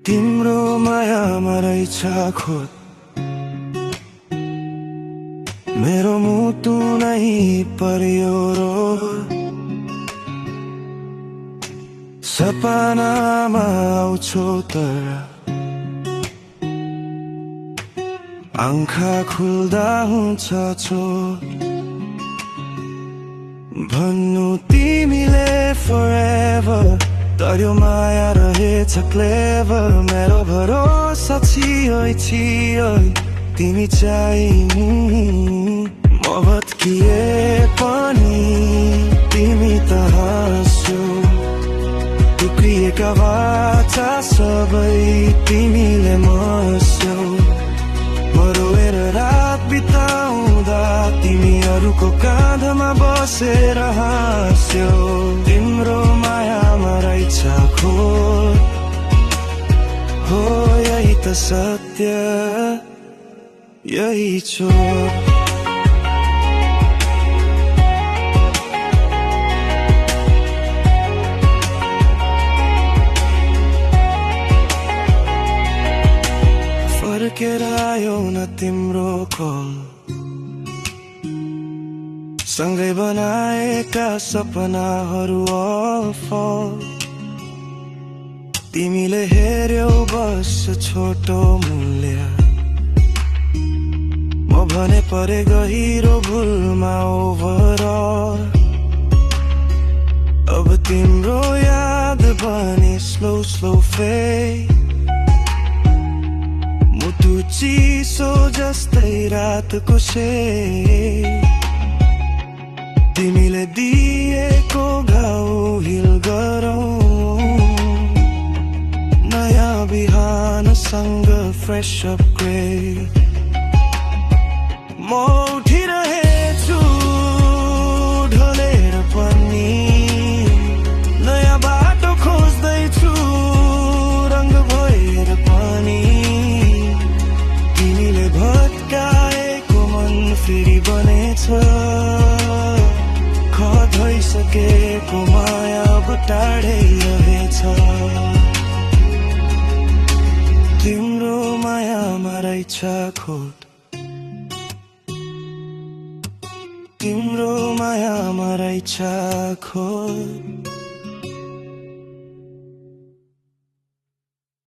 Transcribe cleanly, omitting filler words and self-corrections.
तिम्रो मायामा रहेछ खोत मेरो मुटु नै पर्यो रोद सपनामा आउँछौ तर आँखा खुल्दा हुन्छ छोट भन्नु तिमीले forever तर्यो माया रहेछ क्लेभर मेरो भरोसा छियो तिमी चाहिँ म भत्किए पनि तिमी त हाँस्यौ टुक्रिएका वाचा सबै तिमीले मस्यौ म रोएर रात बिताउँदा तिमी अरूको काँधमा बसेर हाँस्यौ तिम्रो मायामा रहेछ खोट हो यही त सत्य यही चोट फर्केर आयो न तिम्रो कल सँगै बनाएका सपनाहरू अफल तिमीले हेर्यौ बस छोटो मूल्य म भने परे गहिरो भुलमा ओभरअल अब तिम्रो याद बने स्लो फेड मुटु चिसो जस्तै रातको सेड तिमीले दिएको घाउ हिल गरौँ नयाँ बिहानसँग फ्रेस अपग्रेड म उठिरहेछु ढलेर पनि नयाँ बाटो खोज्दैछु रङ्ग भएर पनि तिमीले भत्काएको मन फेरि बनेछ खत भइसकेको माया अब टाढै रहेछ तिम्रो मायामा रहेछ खोट तिम्रो मायामा रहेछ खोट